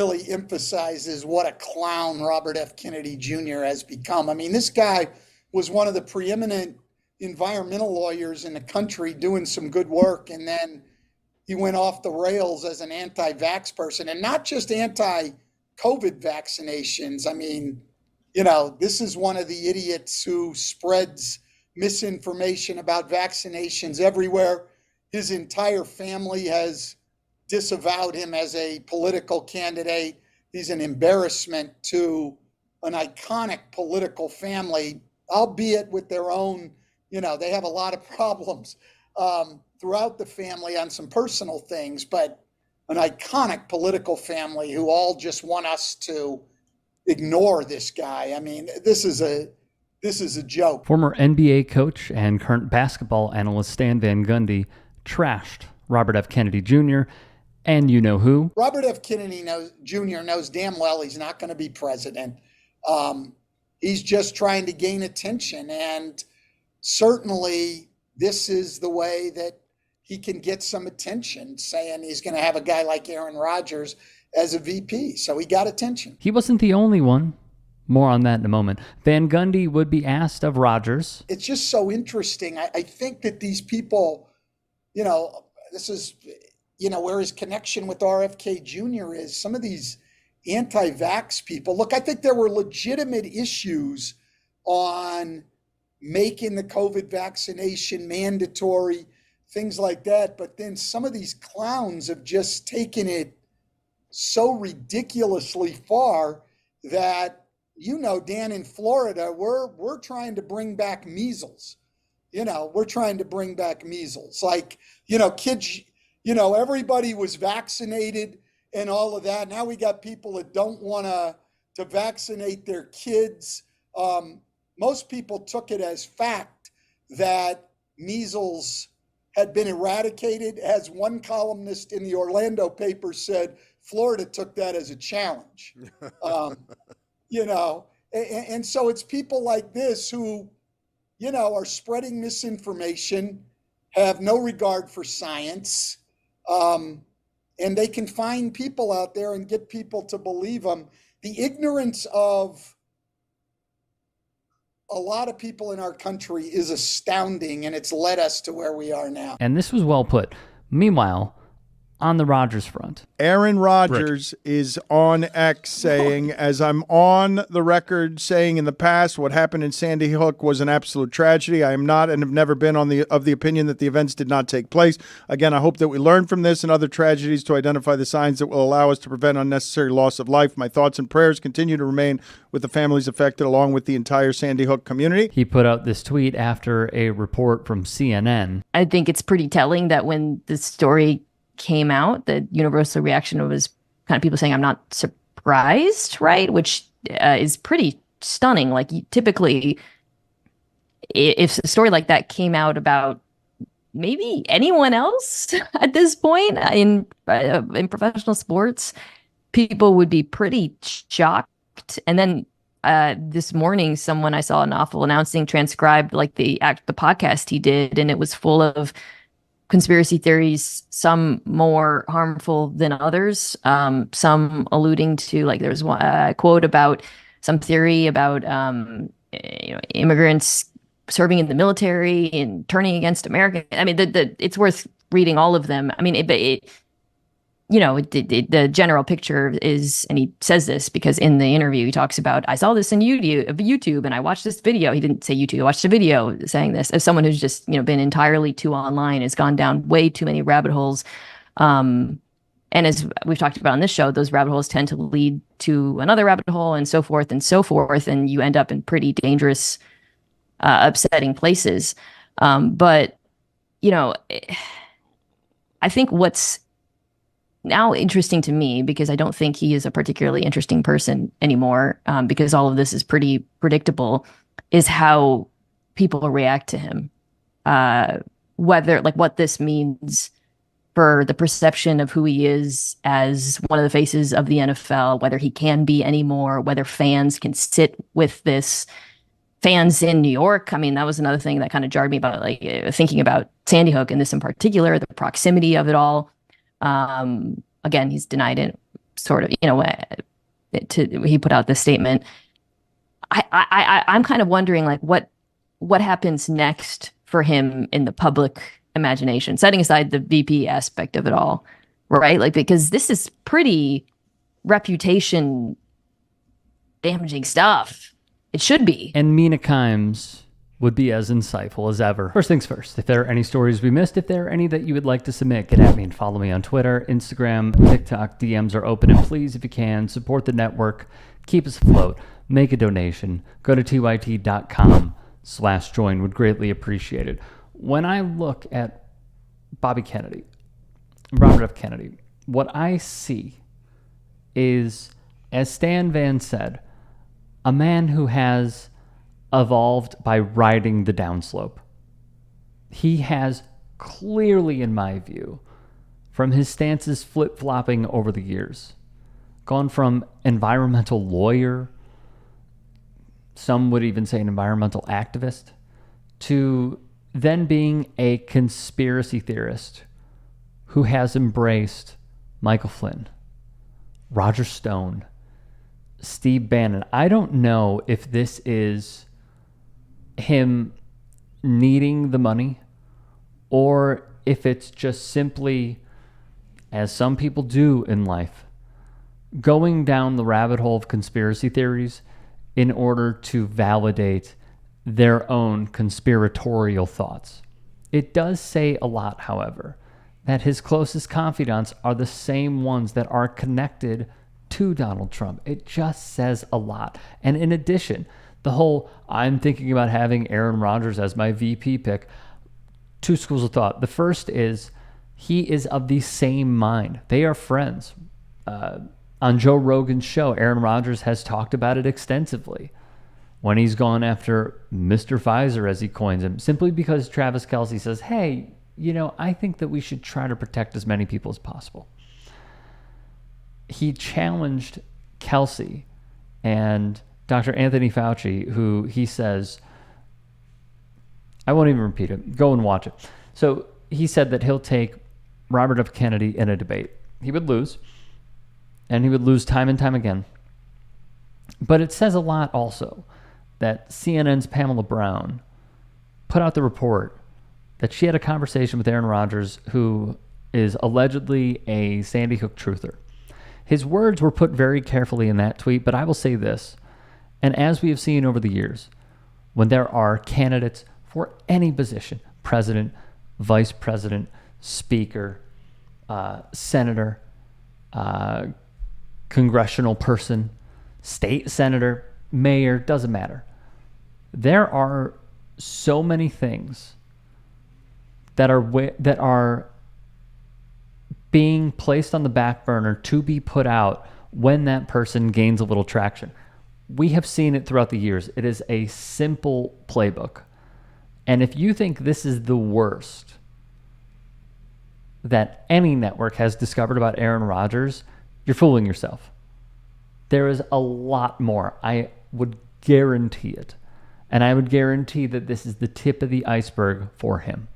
really emphasizes what a clown Robert F. Kennedy Jr. has become. I mean, this guy was one of the preeminent environmental lawyers in the country doing some good work, and then he went off the rails as an anti-vax person, and not just anti-COVID vaccinations. I mean, this is one of the idiots who spreads misinformation about vaccinations everywhere. His entire family has disavowed him as a political candidate. He's an embarrassment to an iconic political family, albeit with their own, they have a lot of problems throughout the family on some personal things, but an iconic political family who all just want us to ignore this guy. I mean, this is a joke. Former NBA coach and current basketball analyst Stan Van Gundy trashed Robert F. Kennedy Jr. and you know who? Robert F. Kennedy Jr. knows damn well he's not going to be president. He's just trying to gain attention, and certainly this is the way that he can get some attention, saying he's going to have a guy like Aaron Rodgers as a VP. So he got attention. He wasn't the only one. More on that in a moment. Van Gundy would be asked of Rodgers. It's just so interesting. I think that these people, this is, where his connection with RFK Jr. is. Some of these anti-vax people, look, I think there were legitimate issues on making the COVID vaccination mandatory, things like that. But then some of these clowns have just taken it so ridiculously far that, Dan, in Florida, we're trying to bring back measles. We're trying to bring back measles. Like, kids, everybody was vaccinated and all of that. Now we got people that don't want to vaccinate their kids. Most people took it as fact that measles had been eradicated. As one columnist in the Orlando paper said, Florida took that as a challenge. And so it's people like this who, are spreading misinformation, have no regard for science, and they can find people out there and get people to believe them. The ignorance of a lot of people in our country is astounding, and it's led us to where we are now. And this was well put. Meanwhile, on the Rodgers front, Aaron Rodgers is on X saying, as I'm on the record saying in the past, what happened in Sandy Hook was an absolute tragedy. I am not and have never been of the opinion that the events did not take place. Again, I hope that we learn from this and other tragedies to identify the signs that will allow us to prevent unnecessary loss of life. My thoughts and prayers continue to remain with the families affected, along with the entire Sandy Hook community. He put out this tweet after a report from CNN. I think it's pretty telling that when the story came out, the universal reaction was kind of people saying, I'm not surprised, right? Which is pretty stunning. Like, typically, if a story like that came out about maybe anyone else at this point in professional sports, people would be pretty shocked. And then this morning, someone I saw an awful announcing transcribed like the podcast he did, and it was full of conspiracy theories, some more harmful than others, some alluding to, like, there's one quote about some theory about immigrants serving in the military and turning against America. I mean, it's worth reading all of them. I mean, the general picture is, and he says this because in the interview he talks about, I saw this in YouTube and I watched this video. He didn't say YouTube, I watched a video saying this, as someone who's just, been entirely too online, has gone down way too many rabbit holes. And as we've talked about on this show, those rabbit holes tend to lead to another rabbit hole and so forth and so forth. And you end up in pretty dangerous, upsetting places. But I think what's now interesting to me, because I don't think he is a particularly interesting person anymore, because all of this is pretty predictable, is how people react to him. Whether, like, what this means for the perception of who he is as one of the faces of the NFL, whether he can be anymore, whether fans can sit with this. Fans in New York, I mean, that was another thing that kind of jarred me about, like, thinking about Sandy Hook and this in particular, the proximity of it all. Again, he's denied it sort of, he put out this statement. I'm kind of wondering, like, what happens next for him in the public imagination, setting aside the VP aspect of it all, right? Like, because this is pretty reputation damaging stuff. It should be. And Mina Kimes would be as insightful as ever. First things first, if there are any stories we missed, if there are any that you would like to submit, get at me and follow me on Twitter, Instagram, TikTok. DMs are open. And please, if you can, support the network, keep us afloat, make a donation, go to tyt.com/join. Would greatly appreciate it. When I look at Robert F. Kennedy, what I see is, as Stan Van said, a man who has evolved by riding the downslope. He has clearly, in my view, from his stances flip-flopping over the years, gone from environmental lawyer, some would even say an environmental activist, to then being a conspiracy theorist who has embraced Michael Flynn, Roger Stone, Steve Bannon. I don't know if this is him needing the money or if it's just simply, as some people do in life, going down the rabbit hole of conspiracy theories in order to validate their own conspiratorial thoughts. It does say a lot, however, that his closest confidants are the same ones that are connected to Donald Trump. It just says a lot. And in addition, the whole, I'm thinking about having Aaron Rodgers as my VP pick, two schools of thought. The first is, he is of the same mind. They are friends. On Joe Rogan's show, Aaron Rodgers has talked about it extensively when he's gone after Mr. Pfizer, as he coins him, simply because Travis Kelce says, hey, I think that we should try to protect as many people as possible. He challenged Kelce and Dr. Anthony Fauci, who he says, I won't even repeat it. Go and watch it. So he said that he'll take Robert F. Kennedy in a debate. He would lose, and he would lose time and time again. But it says a lot also that CNN's Pamela Brown put out the report that she had a conversation with Aaron Rodgers, who is allegedly a Sandy Hook truther. His words were put very carefully in that tweet, but I will say this, and as we have seen over the years, when there are candidates for any position, president, vice president, speaker, senator, congressional person, state senator, mayor, doesn't matter. There are so many things that are being placed on the back burner to be put out when that person gains a little traction. We have seen it throughout the years. It is a simple playbook. And if you think this is the worst that any network has discovered about Aaron Rodgers, you're fooling yourself. There is a lot more. I would guarantee it. And I would guarantee that this is the tip of the iceberg for him.